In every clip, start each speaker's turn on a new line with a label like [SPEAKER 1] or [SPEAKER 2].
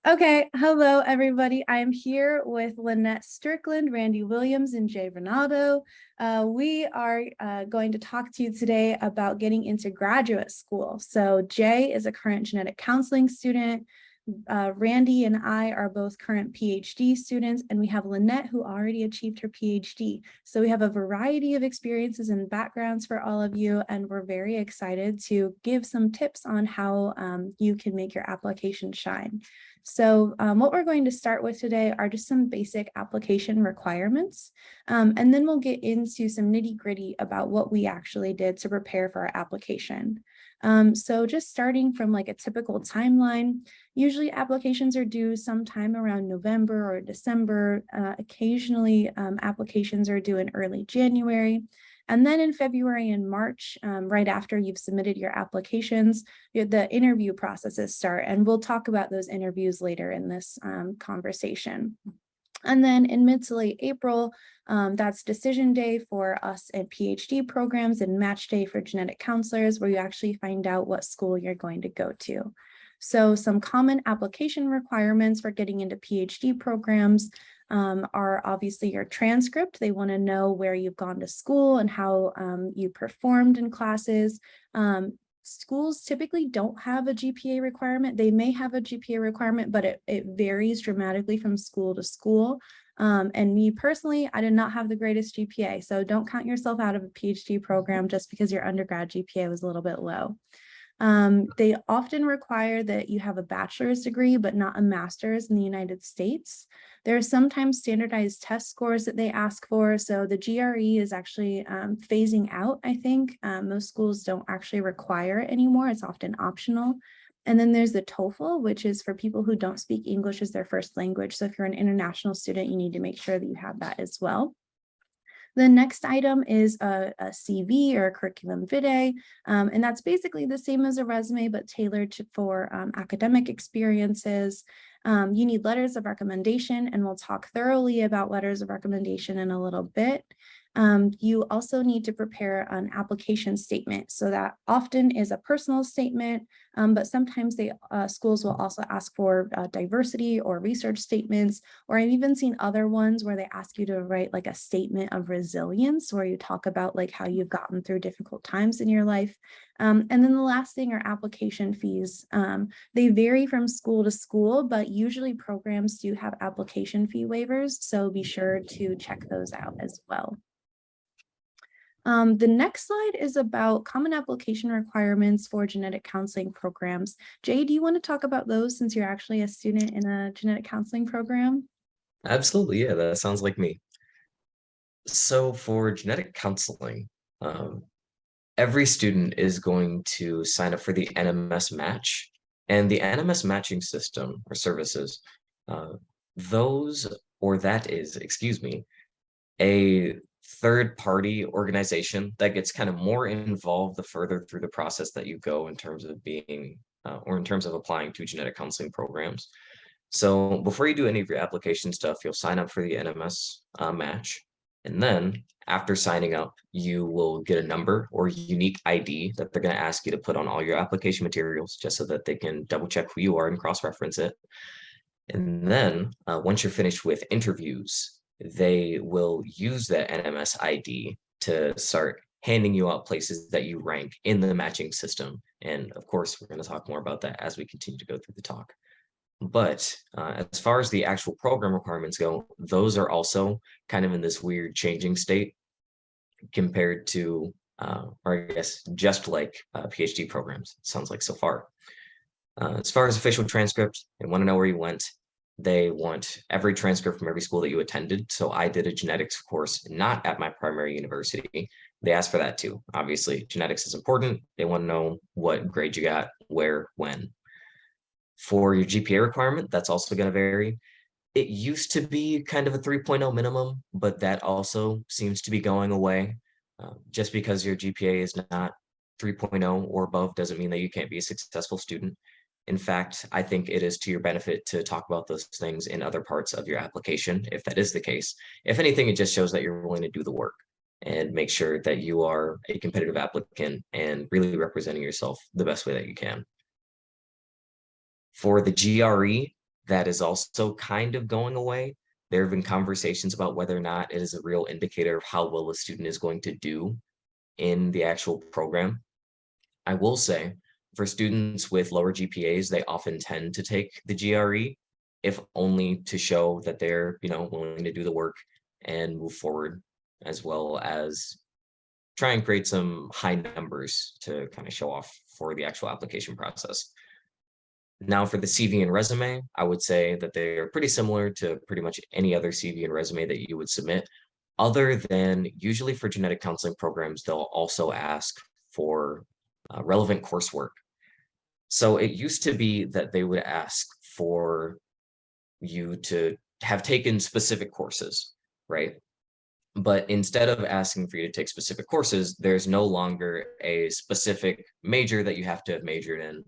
[SPEAKER 1] Okay, hello everybody. I am here with Lynette Strickland, Randy Williams, and Jay Vaunado. We are going to talk to you today about getting into graduate school. So Jay is a current genetic counseling student. Randy and I are both current PhD students, and we have Lynette who already achieved her PhD. So we have a variety of experiences and backgrounds for all of you, and we're very excited to give some tips on how you can make your application shine. So what we're going to start with today are just some basic application requirements, and then we'll get into some nitty-gritty about what we actually did to prepare for our application. So just starting from like a typical timeline, usually applications are due sometime around November or December. Occasionally, applications are due in early January. And then in February and March, right after you've submitted your applications, the interview processes start, and we'll talk about those interviews later in this conversation. And then in mid to late April, that's decision day for us at PhD programs and match day for genetic counselors, where you actually find out what school you're going to go to. So some common application requirements for getting into PhD programs are obviously your transcript. They want to know where you've gone to school and how you performed in classes. Schools typically don't have a GPA requirement. They may have a GPA requirement, but it varies dramatically from school to school. And me personally, I did not have the greatest GPA. So don't count yourself out of a PhD program just because your undergrad GPA was a little bit low. They often require that you have a bachelor's degree, but not a master's in the United States. There are sometimes standardized test scores that they ask for. So the GRE is actually phasing out, I think. Most schools don't actually require it anymore. It's often optional. And then there's the TOEFL, which is for people who don't speak English as their first language. So if you're an international student, you need to make sure that you have that as well. The next item is a CV or a curriculum vitae, and that's basically the same as a resume, but tailored for academic experiences. You need letters of recommendation, and we'll talk thoroughly about letters of recommendation in a little bit. You also need to prepare an application statement. So that often is a personal statement, but sometimes schools will also ask for diversity or research statements, or I've even seen other ones where they ask you to write like a statement of resilience, where you talk about like how you've gotten through difficult times in your life. And then the last thing are application fees. They vary from school to school, but usually programs do have application fee waivers, so be sure to check those out as well. The next slide is about common application requirements for genetic counseling programs. Jay, do you want to talk about those since you're actually a student in a genetic counseling program?
[SPEAKER 2] Absolutely, yeah, that sounds like me. So for genetic counseling, every student is going to sign up for the NMS match, and the NMS matching system or services, excuse me, a third-party organization that gets kind of more involved the further through the process that you go in terms of being or in terms of applying to genetic counseling programs. So before you do any of your application stuff, you'll sign up for the NMS match. And then after signing up, you will get a number or unique ID that they're going to ask you to put on all your application materials, just so that they can double check who you are and cross-reference it. And then once you're finished with interviews, they will use that NMS ID to start handing you out places that you rank in the matching system. And of course, we're going to talk more about that as we continue to go through the talk. But as far as the actual program requirements go, those are also kind of in this weird changing state compared to, or I guess, just like PhD programs, it sounds like so far. As far as official transcript, they want to know where you went. They want every transcript from every school that you attended. So I did a genetics course, not at my primary university. They asked for that too. Obviously, genetics is important. They want to know what grade you got, where, when. For your GPA requirement, that's also going to vary. It used to be kind of a 3.0 minimum, but that also seems to be going away. Just because your GPA is not 3.0 or above doesn't mean that you can't be a successful student. In fact, I think it is to your benefit to talk about those things in other parts of your application, if that is the case. If anything, it just shows that you're willing to do the work and make sure that you are a competitive applicant and really representing yourself the best way that you can. For the GRE, that is also kind of going away. There have been conversations about whether or not it is a real indicator of how well a student is going to do in the actual program. I will say, for students with lower GPAs, they often tend to take the GRE, if only to show that they're, willing to do the work and move forward, as well as try and create some high numbers to kind of show off for the actual application process. Now for the CV and resume, I would say that they're pretty similar to pretty much any other CV and resume that you would submit, other than usually for genetic counseling programs, they'll also ask for relevant coursework. So it used to be that they would ask for you to have taken specific courses, right? But instead of asking for you to take specific courses, there's no longer a specific major that you have to have majored in.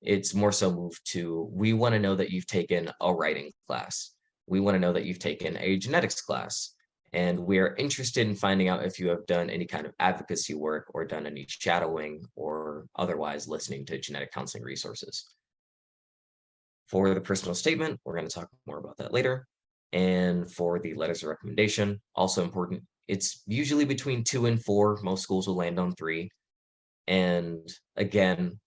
[SPEAKER 2] It's more so moved to, we want to know that you've taken a writing class. We want to know that you've taken a genetics class. And we are interested in finding out if you have done any kind of advocacy work or done any shadowing or otherwise listening to genetic counseling resources. For the personal statement, we're going to talk more about that later. And for the letters of recommendation, also important. It's usually between 2 and 4. Most schools will land on 3. And again,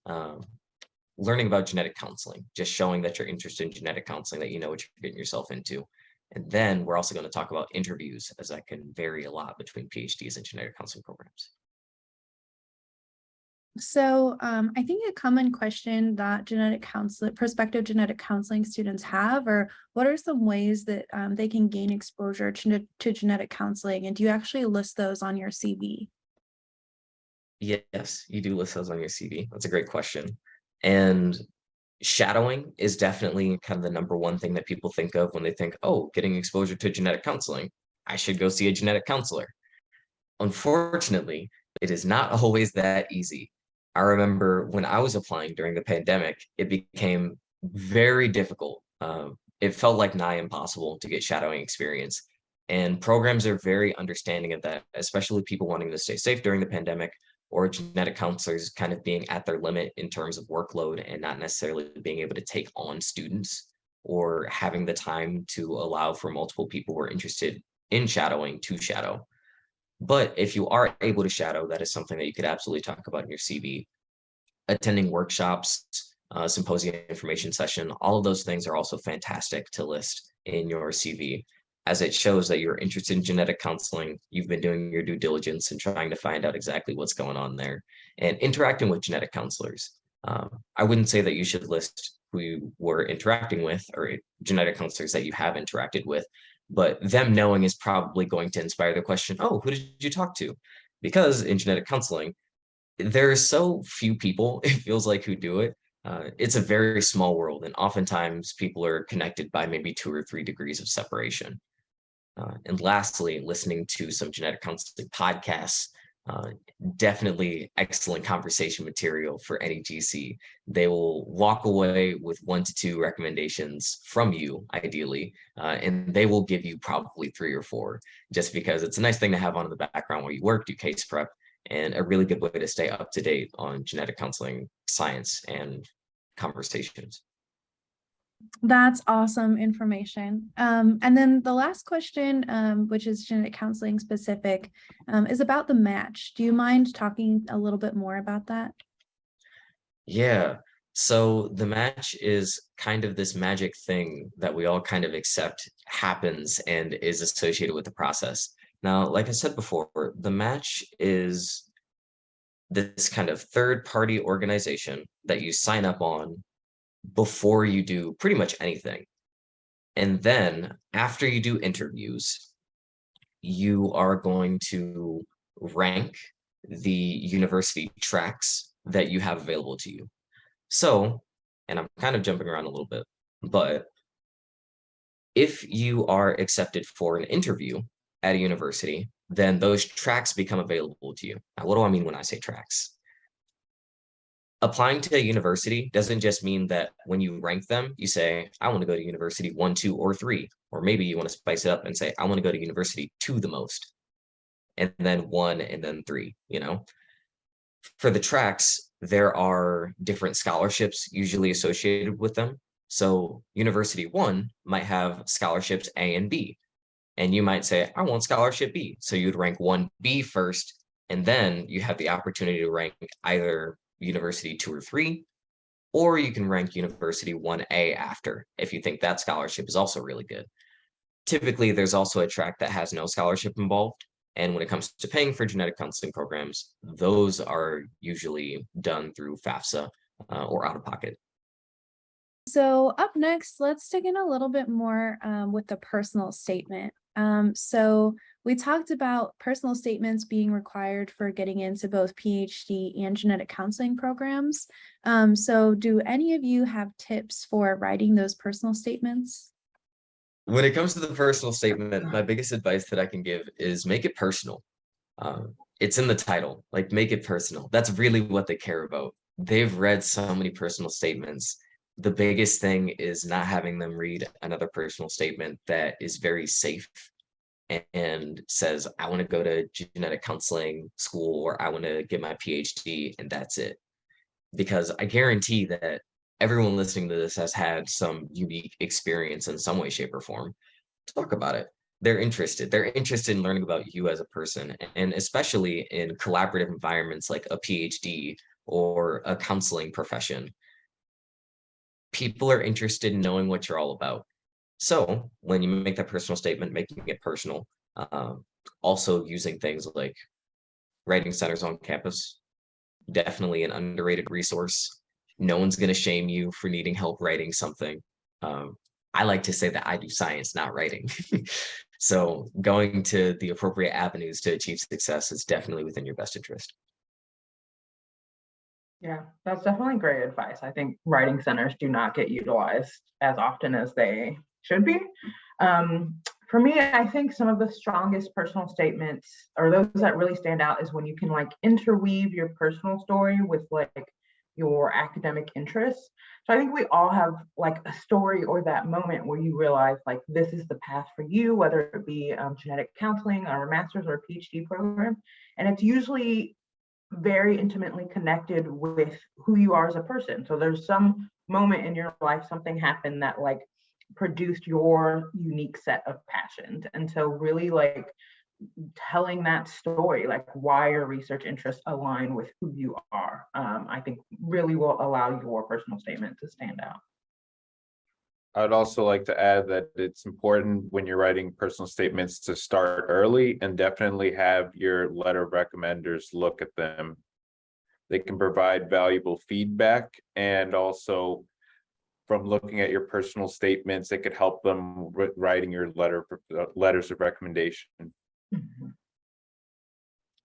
[SPEAKER 2] learning about genetic counseling, just showing that you're interested in genetic counseling, that you know what you're getting yourself into. And then we're also going to talk about interviews, as that can vary a lot between PhDs and genetic counseling programs.
[SPEAKER 1] So I think a common question that prospective genetic counseling students have, or what are some ways that they can gain exposure to genetic counseling? And do you actually list those on your CV?
[SPEAKER 2] Yes, you do list those on your CV. That's a great question. And shadowing is definitely kind of the number one thing that people think of when they think, oh, getting exposure to genetic counseling, I should go see a genetic counselor. Unfortunately, it is not always that easy. I remember when I was applying during the pandemic, it became very difficult. It felt like nigh impossible to get shadowing experience. And programs are very understanding of that, especially people wanting to stay safe during the pandemic, or genetic counselors kind of being at their limit in terms of workload and not necessarily being able to take on students or having the time to allow for multiple people who are interested in shadowing to shadow. But if you are able to shadow, that is something that you could absolutely talk about in your CV. Attending workshops, symposium information session, all of those things are also fantastic to list in your CV, as it shows that you're interested in genetic counseling, you've been doing your due diligence and trying to find out exactly what's going on there, and interacting with genetic counselors. I wouldn't say that you should list who you were interacting with or genetic counselors that you have interacted with, but them knowing is probably going to inspire the question, oh, who did you talk to? Because in genetic counseling, there are so few people, it feels like, who do it. It's a very small world, and oftentimes people are connected by maybe 2 or 3 degrees of separation. And lastly, listening to some genetic counseling podcasts, definitely excellent conversation material for any GC. They will walk away with 1 to 2 recommendations from you, ideally, and they will give you probably 3 or 4, just because it's a nice thing to have on in the background where you work, do case prep, and a really good way to stay up to date on genetic counseling science and conversations.
[SPEAKER 1] That's awesome information. And then the last question, which is genetic counseling specific, is about the match. Do you mind talking a little bit more about that?
[SPEAKER 2] Yeah. So the match is kind of this magic thing that we all kind of accept happens and is associated with the process. Now, like I said before, the match is this kind of third-party organization that you sign up on before you do pretty much anything. And then after you do interviews, you are going to rank the university tracks that you have available to you. So, and I'm kind of jumping around a little bit, but if you are accepted for an interview at a university, then those tracks become available to you. Now, what do I mean when I say tracks? Applying to a university doesn't just mean that when you rank them, you say, I want to go to university 1, 2, or 3, or maybe you want to spice it up and say, I want to go to university 2 the most, and then 1, and then 3, For the tracks, there are different scholarships usually associated with them. So University 1 might have scholarships A and B. And you might say, I want scholarship B. So you'd rank 1B first, and then you have the opportunity to rank either University 2 or 3, or you can rank University 1A after, if you think that scholarship is also really good. Typically, there's also a track that has no scholarship involved. And when it comes to paying for genetic counseling programs, those are usually done through FAFSA or out of pocket.
[SPEAKER 1] So up next, let's dig in a little bit more with the personal statement. So we talked about personal statements being required for getting into both PhD and genetic counseling programs. So do any of you have tips for writing those personal statements?
[SPEAKER 2] When it comes to the personal statement, my biggest advice that I can give is make it personal. It's in the title, like make it personal. That's really what they care about. They've read so many personal statements. The biggest thing is not having them read another personal statement that is very safe and says, I want to go to genetic counseling school or I want to get my PhD, and that's it. Because I guarantee that everyone listening to this has had some unique experience in some way, shape, or form. Talk about it. They're interested. They're interested in learning about you as a person, and especially in collaborative environments like a PhD or a counseling profession. People are interested in knowing what you're all about. So when you make that personal statement, making it personal, also using things like writing centers on campus, definitely an underrated resource. No one's going to shame you for needing help writing something. I like to say that I do science, not writing. So going to the appropriate avenues to achieve success is definitely within your best interest.
[SPEAKER 3] Yeah, that's definitely great advice. I think writing centers do not get utilized as often as they should be. For me, I think some of the strongest personal statements, or those that really stand out, is when you can like interweave your personal story with like your academic interests. So I think we all have like a story or that moment where you realize like this is the path for you, whether it be genetic counseling or a master's or a PhD program. And it's usually very intimately connected with who you are as a person. So there's some moment in your life, something happened that like produced your unique set of passions. And so really like telling that story, like why your research interests align with who you are, I think really will allow your personal statement to stand out.
[SPEAKER 4] I'd also like to add that it's important when you're writing personal statements to start early and definitely have your letter of recommenders look at them. They can provide valuable feedback, and also from looking at your personal statements, it could help them writing your letters of recommendation.
[SPEAKER 3] Mm-hmm.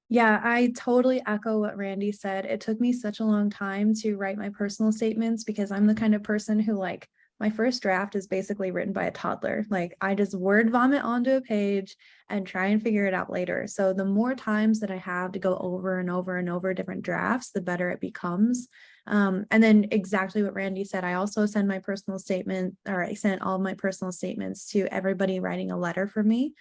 [SPEAKER 1] Yeah, I totally echo what Randy said. It took me such a long time to write my personal statements because I'm the kind of person who like my first draft is basically written by a toddler. Like I just word vomit onto a page and try and figure it out later. So the more times that I have to go over and over and over different drafts, the better it becomes. And then exactly what Randy said, I also send my personal statement, or I sent all of my personal statements to everybody writing a letter for me,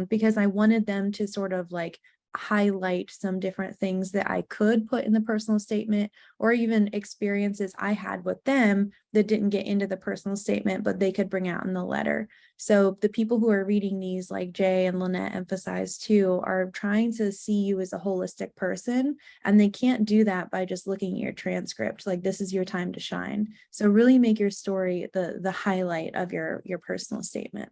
[SPEAKER 1] because I wanted them to sort of like highlight some different things that I could put in the personal statement, or even experiences I had with them that didn't get into the personal statement, but they could bring out in the letter. So the people who are reading these, like Jay and Lynette emphasized too, are trying to see you as a holistic person, and they can't do that by just looking at your transcript. Like this is your time to shine. So really make your story the highlight of your personal statement.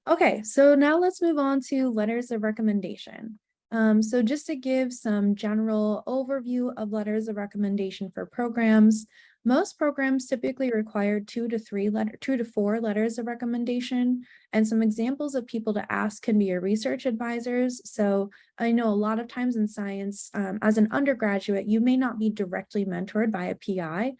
[SPEAKER 1] Okay, so now let's move on to letters of recommendation. So just to give some general overview of letters of recommendation for programs, most programs typically require 2 to 4 letters of recommendation. And some examples of people to ask can be your research advisors. So I know a lot of times in science, as an undergraduate, you may not be directly mentored by a PI.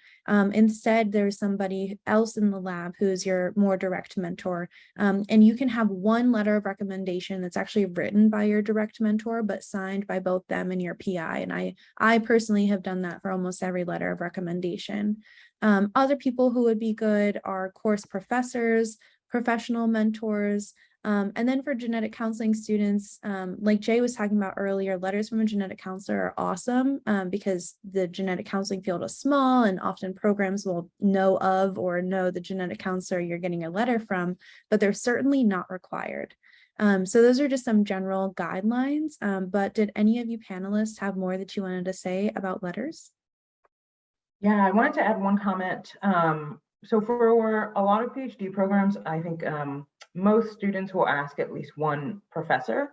[SPEAKER 1] Instead, there's somebody else in the lab who's your more direct mentor. And you can have one letter of recommendation that's actually written by your direct mentor, but signed by both them and your PI. And I personally have done that for almost every letter of recommendation. Other people who would be good are course professors, professional mentors, And then for genetic counseling students, like Jay was talking about earlier, letters from a genetic counselor are awesome because the genetic counseling field is small and often programs will know of or know the genetic counselor you're getting a letter from, but they're certainly not required. So those are just some general guidelines, but did any of you panelists have more that you wanted to say about letters?
[SPEAKER 3] Yeah, I wanted to add one comment. So for a lot of PhD programs, I think most students will ask at least one professor.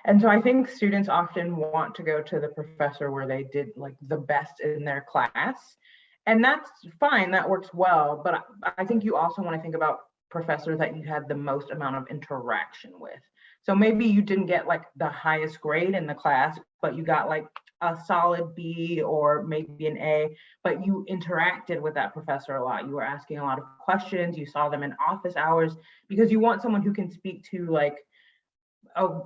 [SPEAKER 3] And so I think students often want to go to the professor where they did like the best in their class. And that's fine, that works well. But I think you also want to think about professors that you had the most amount of interaction with. So maybe you didn't get like the highest grade in the class, but you got like a solid B or maybe an A, but you interacted with that professor a lot. You were asking a lot of questions. You saw them in office hours because you want someone who can speak to like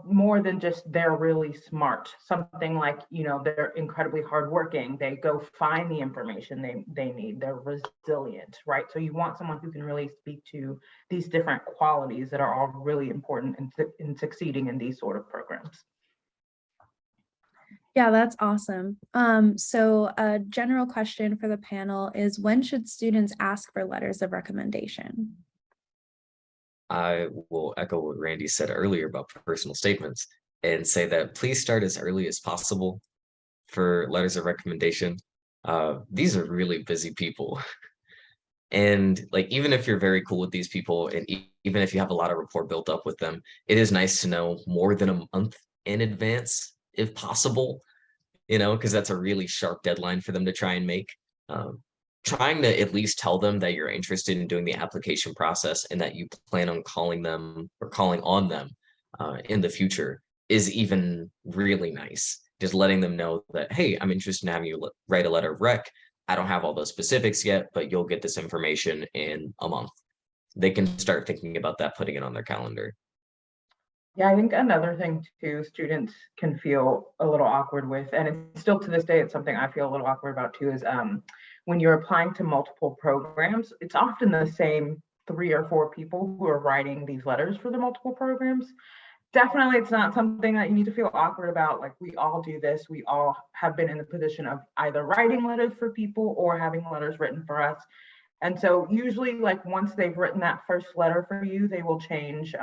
[SPEAKER 3] more than just they're really smart. Something like, you know, they're incredibly hardworking. They go find the information they need. They're resilient, right? So you want someone who can really speak to these different qualities that are all really important in succeeding in these sort of programs.
[SPEAKER 1] Yeah, that's awesome. So a general question for the panel is, when should students ask for letters of recommendation?
[SPEAKER 2] I will echo what Randy said earlier about personal statements and say that please start as early as possible for letters of recommendation. These are really busy people. And like, even if you're very cool with these people and even if you have a lot of rapport built up with them, it is nice to know more than a month in advance, if possible, you know, because that's a really sharp deadline for them to try and make. Trying to at least tell them that you're interested in doing the application process and that you plan on calling them or calling on them in the future is even really nice. Just letting them know that, hey, I'm interested in having you write a letter of rec. I don't have all those specifics yet, but you'll get this information in a month. They can start thinking about that, putting it on their calendar.
[SPEAKER 3] Yeah, I think another thing too, students can feel a little awkward with, and it's still to this day, it's something I feel a little awkward about too, is when you're applying to multiple programs, it's often the same 3 or 4 people who are writing these letters for the multiple programs. Definitely, it's not something that you need to feel awkward about. Like, we all do this. We all have been in the position of either writing letters for people or having letters written for us. And so usually, like, once they've written that first letter for you, they will change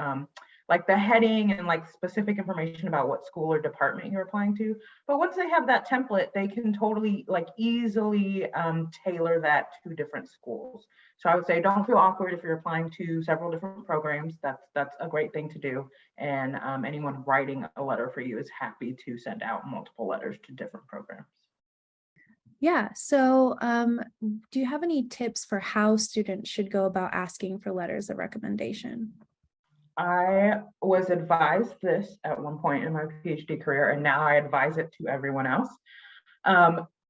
[SPEAKER 3] like the heading and like specific information about what school or department you're applying to. But once they have that template, they can totally like easily tailor that to different schools. So I would say don't feel awkward if you're applying to several different programs. That's a great thing to do. And anyone writing a letter for you is happy to send out multiple letters to different programs.
[SPEAKER 1] Yeah, so do you have any tips for how students should go about asking for letters of recommendation?
[SPEAKER 3] I was advised this at one point in my PhD career, and now I advise it to everyone else.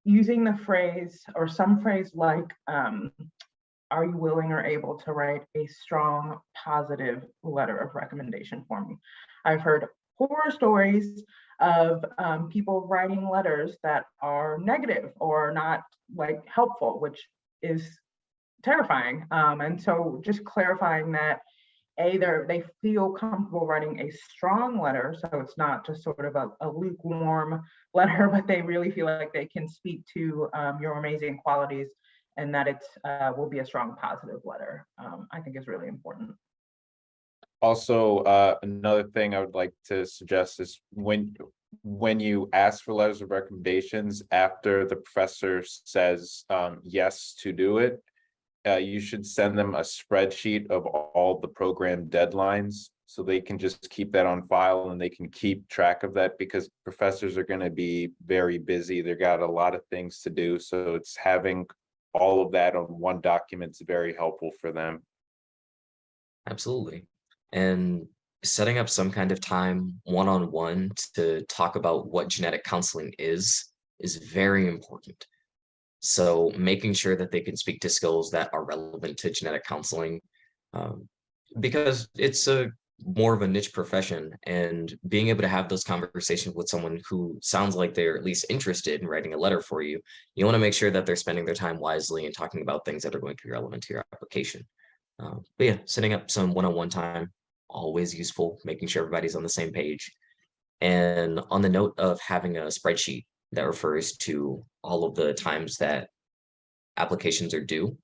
[SPEAKER 3] Using the phrase or some phrase like, are you willing or able to write a strong, positive letter of recommendation for me? I've heard horror stories of people writing letters that are negative or not like helpful, which is terrifying. And so just clarifying that they feel comfortable writing a strong letter, so it's not just sort of a lukewarm letter, but they really feel like they can speak to your amazing qualities, and that it will be a strong positive letter, I think is really important.
[SPEAKER 4] Also, another thing I would like to suggest is when you ask for letters of recommendations after the professor says yes to do it, you should send them a spreadsheet of all the program deadlines so they can just keep that on file and they can keep track of that, because professors are going to be very busy. They've got a lot of things to do. So it's having all of that on one document is very helpful for them.
[SPEAKER 2] Absolutely. And setting up some kind of time one-on-one to talk about what genetic counseling is very important. So making sure that they can speak to skills that are relevant to genetic counseling, because it's more of a niche profession, and being able to have those conversations with someone who sounds like they're at least interested in writing a letter for you, you want to make sure that they're spending their time wisely and talking about things that are going to be relevant to your application. But yeah, setting up some one-on-one time always useful, making sure everybody's on the same page. And on the note of having a spreadsheet that refers to all of the times that applications are due,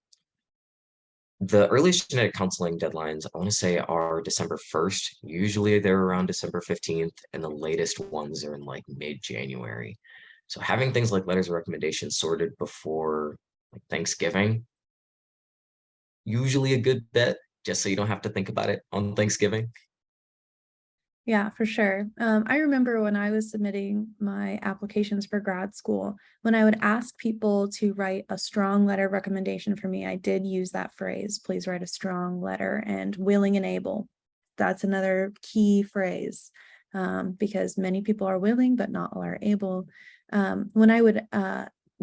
[SPEAKER 2] the earliest genetic counseling deadlines, I want to say, are December 1st. Usually they're around December 15th, and the latest ones are in like mid-January. So having things like letters of recommendation sorted before like Thanksgiving, usually a good bet, just so you don't have to think about it on Thanksgiving.
[SPEAKER 1] Yeah, for sure. I remember when I was submitting my applications for grad school, when I would ask people to write a strong letter of recommendation for me, I did use that phrase, please write a strong letter, and willing and able. That's another key phrase, because many people are willing, but not all are able. When I would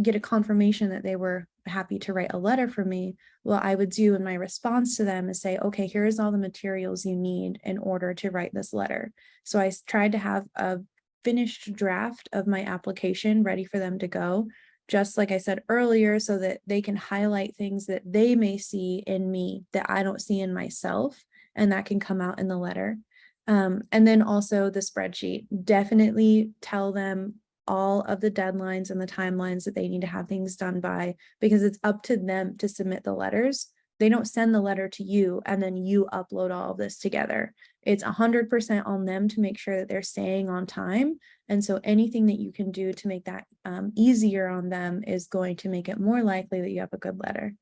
[SPEAKER 1] get a confirmation that they were happy to write a letter for me, what I would do in my response to them is say, okay, here's all the materials you need in order to write this letter. So I tried to have a finished draft of my application ready for them to go, just like I said earlier, so that they can highlight things that they may see in me that I don't see in myself, and that can come out in the letter. And then also the spreadsheet, definitely tell them all of the deadlines and the timelines that they need to have things done by, because it's up to them to submit the letters. They don't send the letter to you and then you upload all of this together. It's 100% on them to make sure that they're staying on time. And so anything that you can do to make that easier on them is going to make it more likely that you have a good letter.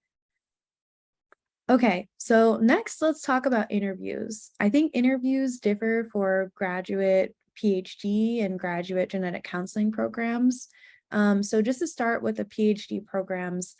[SPEAKER 1] Okay, so next let's talk about interviews. I think interviews differ for graduate PhD and graduate genetic counseling programs. So just to start with the PhD programs,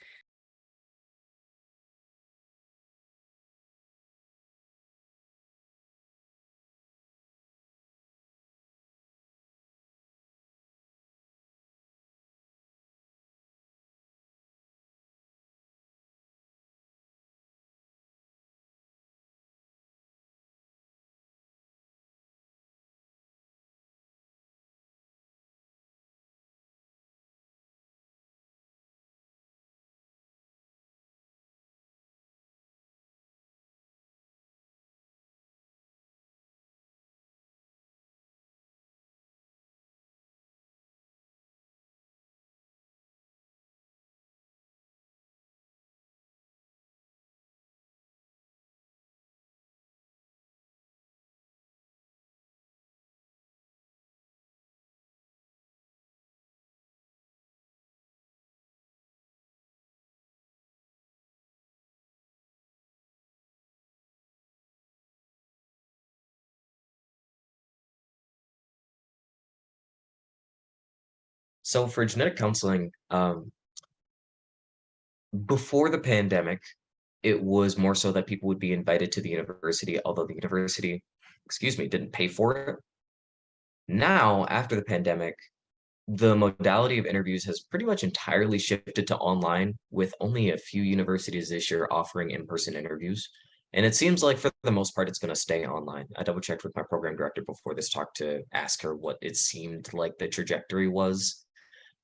[SPEAKER 2] So for genetic counseling, before the pandemic, it was more so that people would be invited to the university, although the university, excuse me, didn't pay for it. Now, after the pandemic, the modality of interviews has pretty much entirely shifted to online, with only a few universities this year offering in-person interviews. And it seems like for the most part, it's going to stay online. I double checked with my program director before this talk to ask her what it seemed like the trajectory was.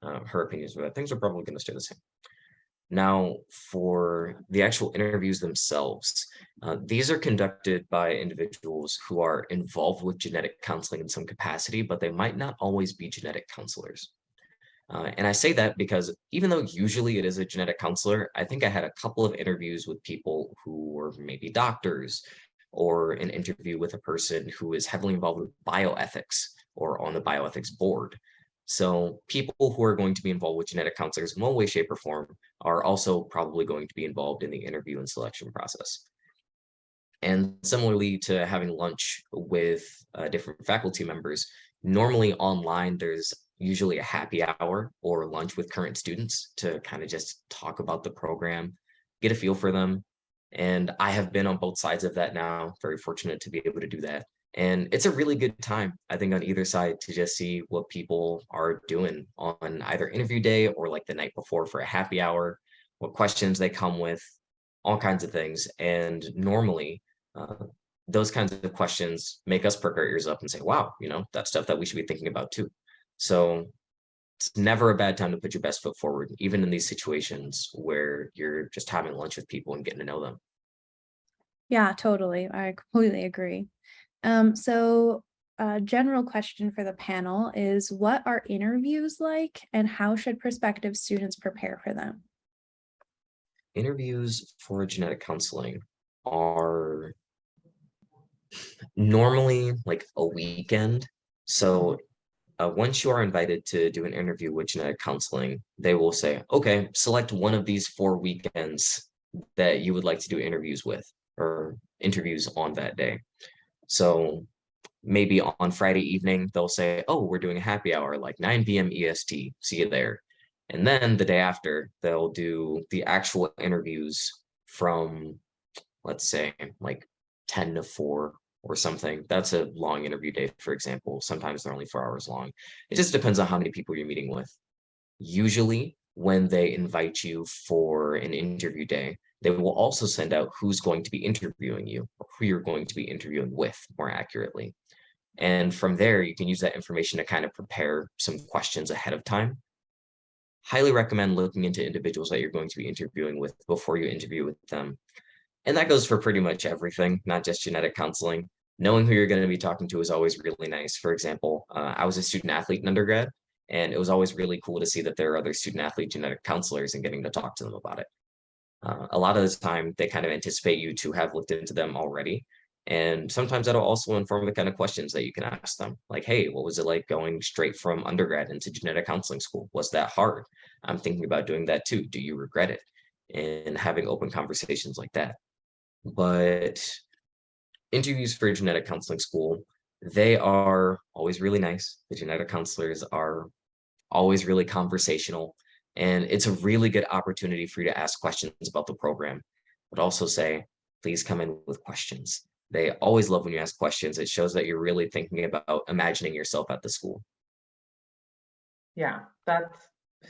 [SPEAKER 2] Her opinions were that things are probably going to stay the same. Now, for the actual interviews themselves, these are conducted by individuals who are involved with genetic counseling in some capacity, but they might not always be genetic counselors. And I say that because even though usually it is a genetic counselor, I think I had a couple of interviews with people who were maybe doctors, or an interview with a person who is heavily involved with bioethics or on the bioethics board. So people who are going to be involved with genetic counselors in one way, shape, or form are also probably going to be involved in the interview and selection process. And similarly to having lunch with different faculty members, normally online, there's usually a happy hour or lunch with current students to kind of just talk about the program, get a feel for them. And I have been on both sides of that now, very fortunate to be able to do that. And it's a really good time, I think, on either side to just see what people are doing on either interview day or like the night before for a happy hour, what questions they come with, all kinds of things. And normally, those kinds of questions make us perk our ears up and say, wow, that's stuff that we should be thinking about too. So it's never a bad time to put your best foot forward, even in these situations where you're just having lunch with people and getting to know them.
[SPEAKER 1] yeah, totally. I completely agree. So a general question for the panel is, what are interviews like and how should prospective students prepare for them?
[SPEAKER 2] Interviews for genetic counseling are normally like a weekend. So once you are invited to do an interview with genetic counseling, they will say, okay, select one of these 4 weekends that you would like to do interviews with or interviews on that day. So maybe on Friday evening, they'll say, oh, we're doing a happy hour, like 9 p.m. EST. See you there. And then the day after, they'll do the actual interviews from, let's say, like 10 to 4 or something. That's a long interview day, for example. Sometimes they're only 4 hours long. It just depends on how many people you're meeting with. Usually, when they invite you for an interview day, they will also send out who's going to be interviewing you, or who you're going to be interviewing with, more accurately. And from there, you can use that information to kind of prepare some questions ahead of time. Highly recommend looking into individuals that you're going to be interviewing with before you interview with them. And that goes for pretty much everything, not just genetic counseling. Knowing who you're going to be talking to is always really nice. For example, I was a student athlete in undergrad, and it was always really cool to see that there are other student athlete genetic counselors and getting to talk to them about it. A lot of the time, they kind of anticipate you to have looked into them already. And sometimes that'll also inform the kind of questions that you can ask them. Like, hey, what was it like going straight from undergrad into genetic counseling school? Was that hard? I'm thinking about doing that too. Do you regret it? And having open conversations like that. But interviews for genetic counseling school, they are always really nice. The genetic counselors are always really conversational. And it's a really good opportunity for you to ask questions about the program, but also say, please come in with questions. They always love when you ask questions. It shows that you're really thinking about imagining yourself at the school.
[SPEAKER 3] Yeah, that's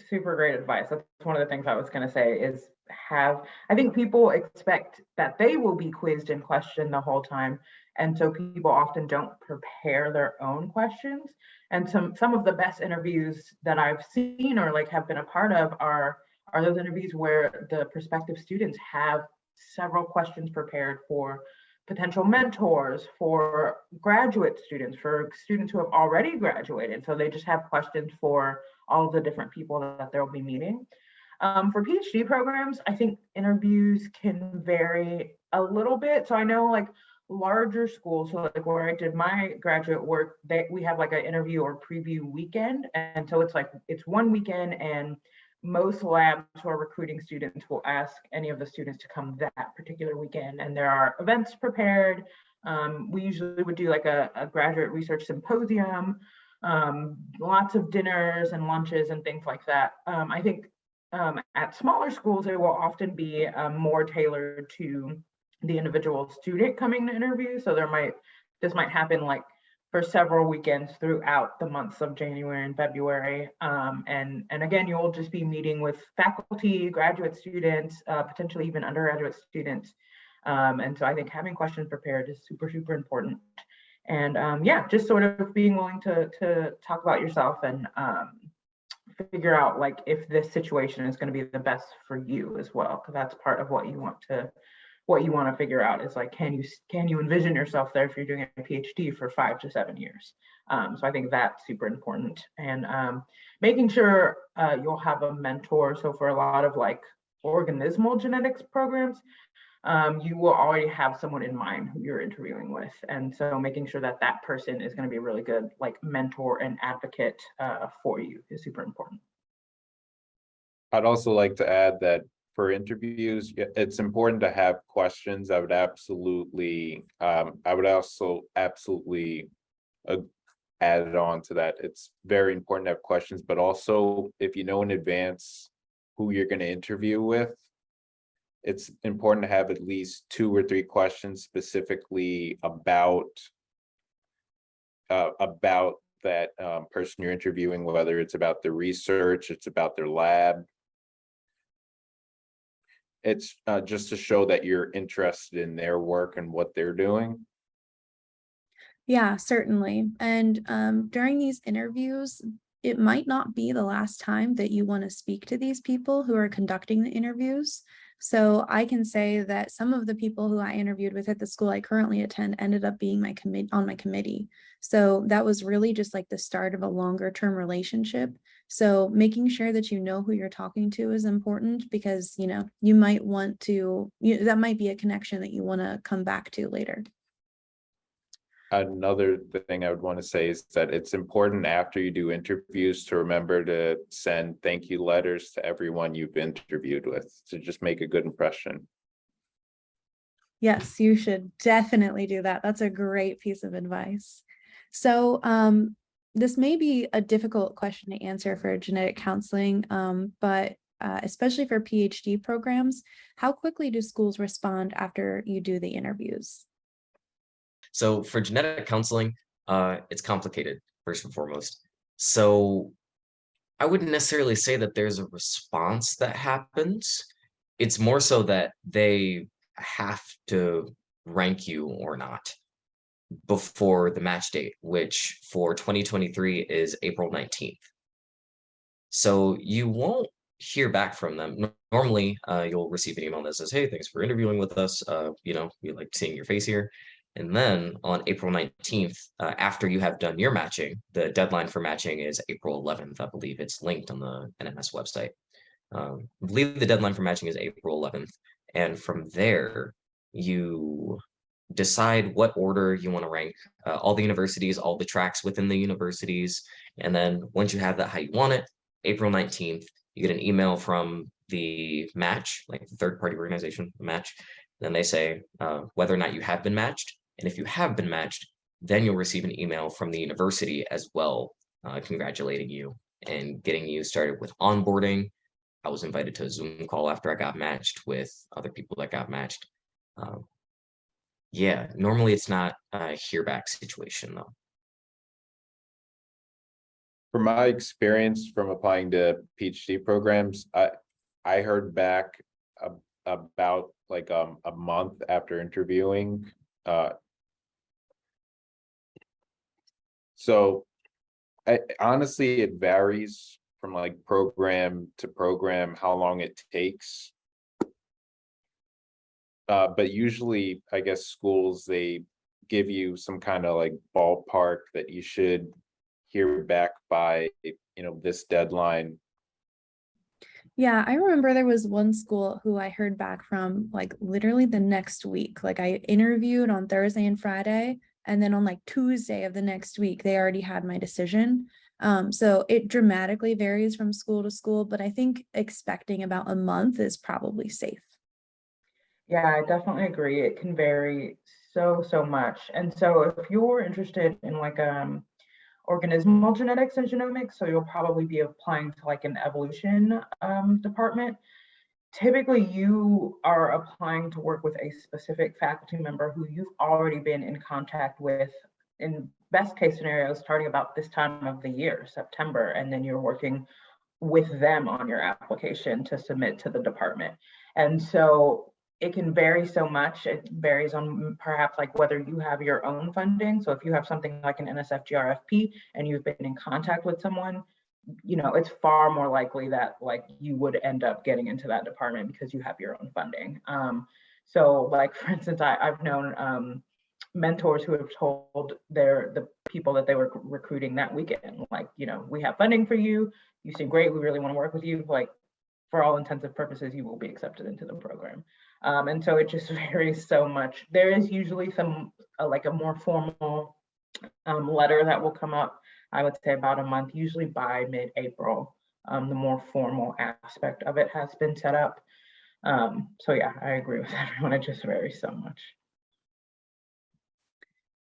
[SPEAKER 3] super great advice. That's one of the things I was going to say is I think people expect that they will be quizzed and questioned the whole time. And so people often don't prepare their own questions. And some of the best interviews that I've seen or like have been a part of are those interviews where the prospective students have several questions prepared for potential mentors, for graduate students, for students who have already graduated. So they just have questions for all of the different people that they'll be meeting. For PhD programs, I think interviews can vary a little bit. So I know like larger schools, so like where I did my graduate work, we have like an interview or preview weekend. And so it's one weekend, and most labs who are recruiting students will ask any of the students to come that particular weekend. And there are events prepared. We usually would do like a graduate research symposium, lots of dinners and lunches and things like that. I think at smaller schools, it will often be more tailored to the individual student coming to interview. So this might happen like for several weekends throughout the months of January and February. And again, you'll just be meeting with faculty, graduate students, potentially even undergraduate students. And so I think having questions prepared is super, super important. And yeah, just sort of being willing to talk about yourself and figure out like if this situation is going to be the best for you as well, because that's part of what you want to figure out is like, can you envision yourself there if you're doing a PhD for 5 to 7 years? So I think that's super important. And making sure you'll have a mentor. So for a lot of like organismal genetics programs, you will already have someone in mind who you're interviewing with. And so making sure that that person is going to be a really good like mentor and advocate for you is super important.
[SPEAKER 4] I'd also like to add that for interviews, it's important to have questions. I would also absolutely add on to that. It's very important to have questions, but also if you know in advance who you're going to interview with, it's important to have at least 2 or 3 questions specifically about that person you're interviewing, whether it's about their research, it's about their lab. It's just to show that you're interested in their work and what they're doing.
[SPEAKER 1] Yeah, certainly. And during these interviews, it might not be the last time that you want to speak to these people who are conducting the interviews. So I can say that some of the people who I interviewed with at the school I currently attend ended up being on my committee. So that was really just like the start of a longer term relationship. So making sure that you know who you're talking to is important, because, you know, you might want to, that might be a connection that you want to come back to later.
[SPEAKER 4] Another thing I would want to say is that it's important after you do interviews to remember to send thank you letters to everyone you've interviewed with to just make a good impression.
[SPEAKER 1] Yes, you should definitely do that. That's a great piece of advice. So this may be a difficult question to answer for genetic counseling, but especially for PhD programs, how quickly do schools respond after you do the interviews?
[SPEAKER 2] So for genetic counseling, it's complicated, first and foremost. So I wouldn't necessarily say that there's a response that happens. It's more so that they have to rank you or not before the match date, which for 2023 is April 19th. So you won't hear back from them. Normally, you'll receive an email that says, hey, thanks for interviewing with us. You know, we like seeing your face here. And then on April 19th, after you have done your matching, the deadline for matching is April 11th, I believe. It's linked on the NMS website. I believe the deadline for matching is April 11th. And from there, you decide what order you want to rank all the universities, all the tracks within the universities. And then once you have that how you want it, April 19th, you get an email from the match, like the third-party organization, the match. Then they say whether or not you have been matched. And if you have been matched, then you'll receive an email from the university as well, congratulating you and getting you started with onboarding. I was invited to a Zoom call after I got matched with other people that got matched. Yeah, normally it's not a hear back situation though.
[SPEAKER 4] From my experience from applying to PhD programs, I heard back about like a month after interviewing. So honestly, it varies from like program to program how long it takes. But usually, I guess schools, they give you some kind of like ballpark that you should hear back by, you know, this deadline.
[SPEAKER 1] Yeah, I remember there was one school who I heard back from like literally the next week. Like I interviewed on Thursday and Friday, and then on like Tuesday of the next week, they already had my decision. So it dramatically varies from school to school, but I think expecting about a month is probably safe.
[SPEAKER 3] Yeah, I definitely agree. It can vary so much. And so if you're interested in like organismal genetics and genomics, so you'll probably be applying to like an evolution department. Typically, you are applying to work with a specific faculty member who you've already been in contact with, in best case scenario, starting about this time of the year, September, and then you're working with them on your application to submit to the department. And so it can vary so much. It varies on perhaps like whether you have your own funding. So if you have something like an NSF-GRFP and you've been in contact with someone, you know, it's far more likely that like you would end up getting into that department because you have your own funding. So like, for instance, I've known mentors who have told the people that they were recruiting that weekend, like, you know, we have funding for you. You seem great. We really want to work with you. Like, for all intents and purposes, you will be accepted into the program. And so it just varies so much. There is usually some like a more formal letter that will come up, I would say about a month, usually by mid-April. The more formal aspect of it has been set up. So yeah, I agree with everyone. It just varies so much.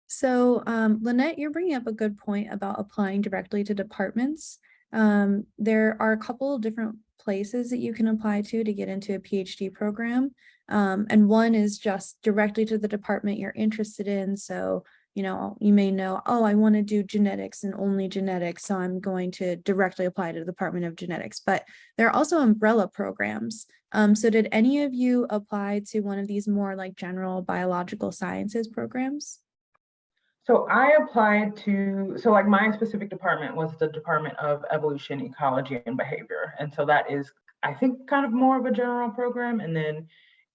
[SPEAKER 1] So Lynette, you're bringing up a good point about applying directly to departments. There are a couple of different places that you can apply to get into a PhD program. And one is just directly to the department you're interested in. So, you know, you may know, oh, I want to do genetics and only genetics, so I'm going to directly apply to the Department of Genetics. But there are also umbrella programs. So did any of you apply to one of these more like general biological sciences programs?
[SPEAKER 3] So I applied to, so like my specific department was the Department of Evolution, Ecology, and Behavior. And so that is, I think, kind of more of a general program. And then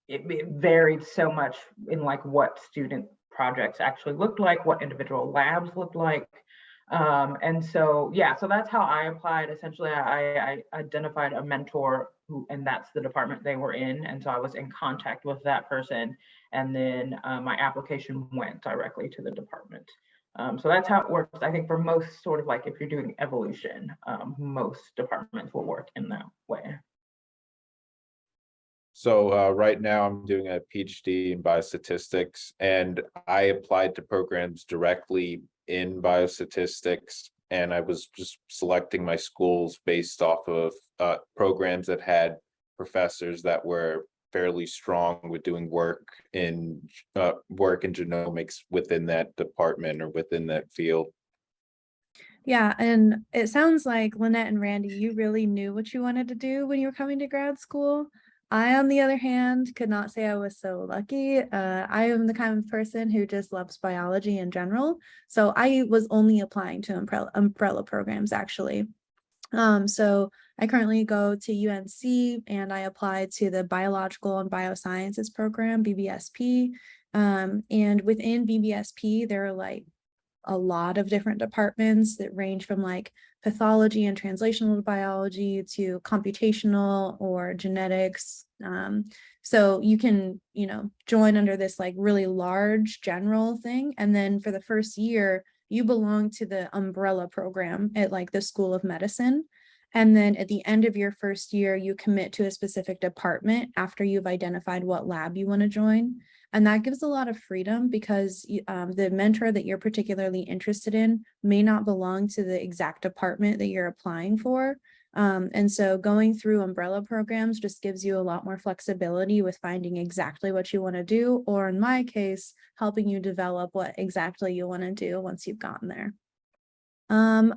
[SPEAKER 3] it varied so much in like what student projects actually looked like, what individual labs looked like. And so, yeah, so that's how I applied. Essentially, I identified a mentor who, and that's the department they were in. And so I was in contact with that person. And then my application went directly to the department. So that's how it works. I think for most sort of like if you're doing evolution, most departments will work in that way.
[SPEAKER 4] So right now I'm doing a PhD in biostatistics, and I applied to programs directly in biostatistics, and I was just selecting my schools based off of programs that had professors that were fairly strong with doing work in genomics within that department or within that field.
[SPEAKER 1] Yeah, and it sounds like Lynette and Randy, you really knew what you wanted to do when you were coming to grad school. I, on the other hand, could not say I was so lucky. I am the kind of person who just loves biology in general. So I was only applying to umbrella programs, actually. So I currently go to UNC and I applied to the Biological and Biosciences program, BBSP. And within BBSP, there are like a lot of different departments that range from like pathology and translational biology to computational or genetics. So you can, join under this like really large general thing. And then for the first year, you belong to the umbrella program at like the School of Medicine. And then at the end of your first year, you commit to a specific department after you've identified what lab you want to join. And that gives a lot of freedom because the mentor that you're particularly interested in may not belong to the exact department that you're applying for. And so going through umbrella programs just gives you a lot more flexibility with finding exactly what you want to do, or in my case, helping you develop what exactly you want to do once you've gotten there.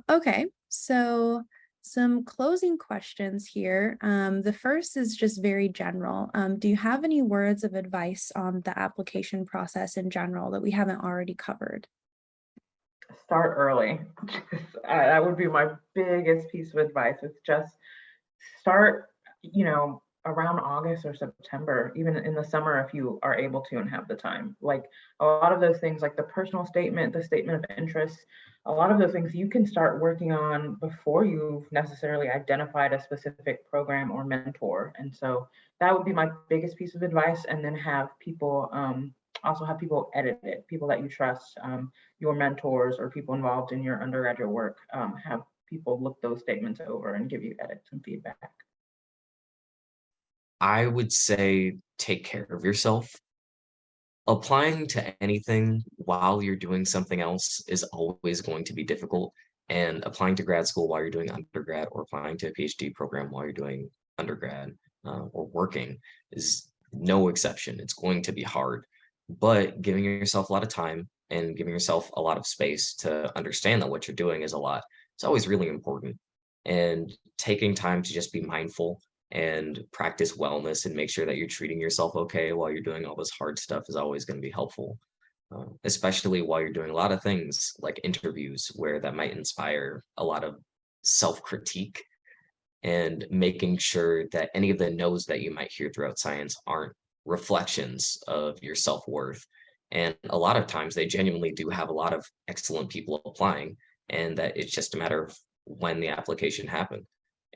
[SPEAKER 1] Okay, so some closing questions here. The first is just very general. Do you have any words of advice on the application process in general that we haven't already covered?
[SPEAKER 3] Start early. That would be my biggest piece of advice. It's just start, around August or September, even in the summer if you are able to and have the time. Like a lot of those things, like the personal statement, the statement of interest, a lot of those things you can start working on before you've necessarily identified a specific program or mentor. And so that would be my biggest piece of advice. And then have people also have people edit it, people that you trust, your mentors or people involved in your undergraduate work, have people look those statements over and give you edits and feedback.
[SPEAKER 2] I would say take care of yourself. Applying to anything while you're doing something else is always going to be difficult. And applying to grad school while you're doing undergrad, or applying to a PhD program while you're doing undergrad or working is no exception. It's going to be hard, but giving yourself a lot of time and giving yourself a lot of space to understand that what you're doing is a lot. It's always really important. And taking time to just be mindful and practice wellness and make sure that you're treating yourself okay while you're doing all this hard stuff is always going to be helpful, especially while you're doing a lot of things like interviews where that might inspire a lot of self-critique, and making sure that any of the no's that you might hear throughout science aren't reflections of your self-worth. And a lot of times they genuinely do have a lot of excellent people applying, and that it's just a matter of when the application happened,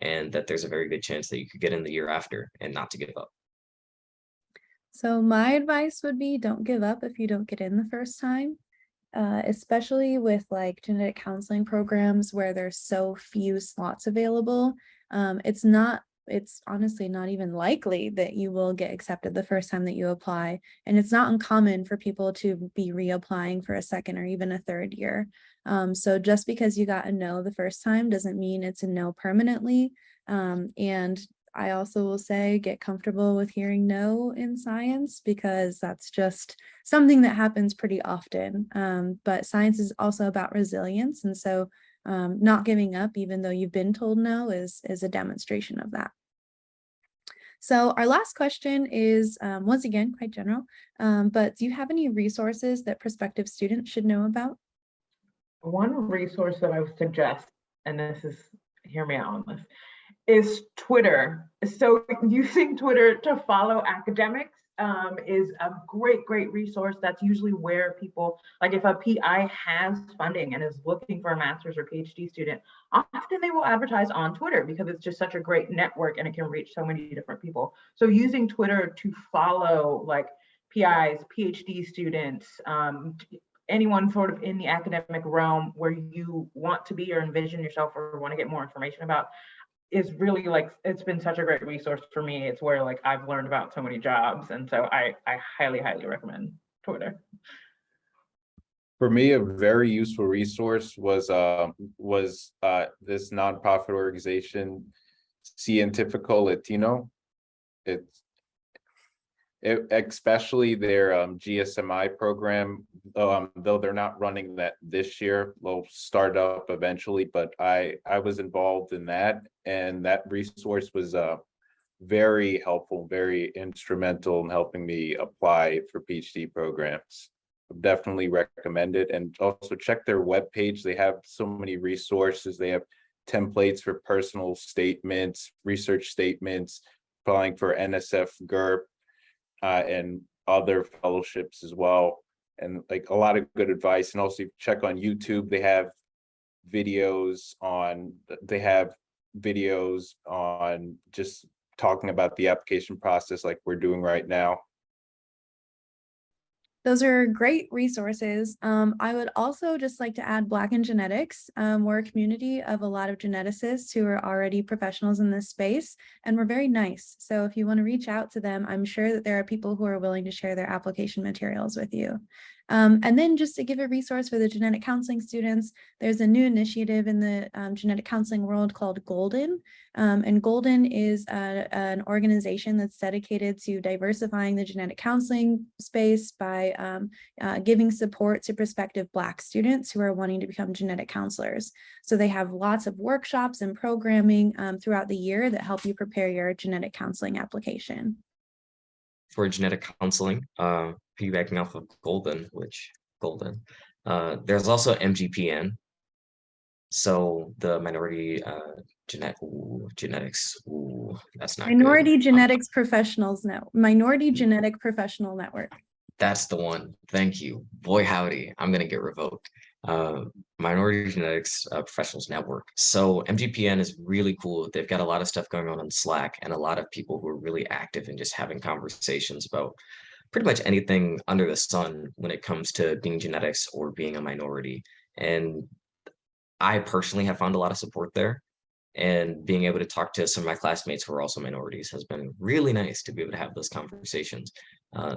[SPEAKER 2] and that there's a very good chance that you could get in the year after and not to give up.
[SPEAKER 1] So my advice would be don't give up if you don't get in the first time, especially with like genetic counseling programs where there's so few slots available. It's honestly not even likely that you will get accepted the first time that you apply. And it's not uncommon for people to be reapplying for a second or even a third year. So just because you got a no the first time doesn't mean it's a no permanently. And I also will say get comfortable with hearing no in science, because that's just something that happens pretty often. But science is also about resilience. And so not giving up, even though you've been told no, is a demonstration of that. So our last question is, once again, quite general, but do you have any resources that prospective students should know about?
[SPEAKER 3] One resource that I would suggest, and this is, hear me out on this, is Twitter. So using Twitter to follow academics is a great resource. That's usually where people, like if a PI has funding and is looking for a master's or PhD student, often they will advertise on Twitter because it's just such a great network and it can reach so many different people. So using Twitter to follow like PIs, PhD students, anyone sort of in the academic realm where you want to be or envision yourself or want to get more information about is really like, it's been such a great resource for me. It's where like I've learned about so many jobs. And so I highly recommend Twitter.
[SPEAKER 4] For me, a very useful resource was this nonprofit organization, Cientifico Latino. Especially their GSMI program, though they're not running that this year, they'll start up eventually, but I was involved in that, and that resource was very helpful, very instrumental in helping me apply for PhD programs. Definitely recommend it, and also check their webpage. They have so many resources. They have templates for personal statements, research statements, applying for NSF GURP, and other fellowships as well, and like a lot of good advice. And also check on YouTube. They have videos on just talking about the application process like we're doing right now.
[SPEAKER 1] Those are great resources. I would also just like to add Black in Genetics. We're a community of a lot of geneticists who are already professionals in this space, and we're very nice. So if you want to reach out to them, I'm sure that there are people who are willing to share their application materials with you. And then just to give a resource for the genetic counseling students, there's a new initiative in the genetic counseling world called Golden. And Golden is an organization that's dedicated to diversifying the genetic counseling space by giving support to prospective Black students who are wanting to become genetic counselors. So they have lots of workshops and programming throughout the year that help you prepare your genetic counseling application.
[SPEAKER 2] For genetic counseling, piggybacking off of Golden, there's also MGPN. So the minority genetics, that's not
[SPEAKER 1] Minority
[SPEAKER 2] good.
[SPEAKER 1] Genetics Professionals Minority Genetic Professional Network.
[SPEAKER 2] That's the one. Thank you. Boy, howdy, I'm gonna get revoked. Minority Genetics Professionals Network. So MGPN is really cool. They've got a lot of stuff going on Slack, and a lot of people who are really active in just having conversations about pretty much anything under the sun when it comes to being genetics or being a minority. And I personally have found a lot of support there, and being able to talk to some of my classmates who are also minorities has been really nice to be able to have those conversations.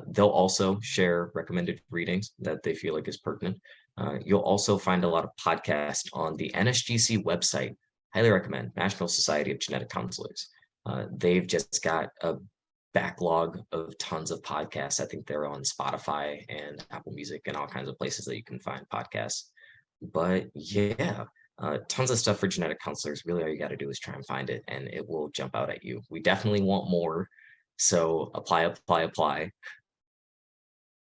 [SPEAKER 2] They'll also share recommended readings that they feel like is pertinent. You'll also find a lot of podcasts on the NSGC website. Highly recommend, National Society of Genetic Counselors. They've just got a backlog of tons of podcasts. I think they're on Spotify and Apple Music and all kinds of places that you can find podcasts. But yeah, tons of stuff for genetic counselors. Really, all you got to do is try and find it, and it will jump out at you. We definitely want more. So apply.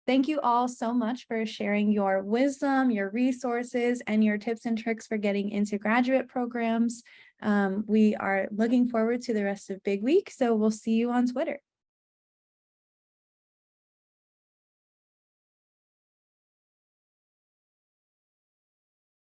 [SPEAKER 1] Thank you all so much for sharing your wisdom, your resources, and your tips and tricks for getting into graduate programs. We are looking forward to the rest of Big Week, so we'll see you on Twitter.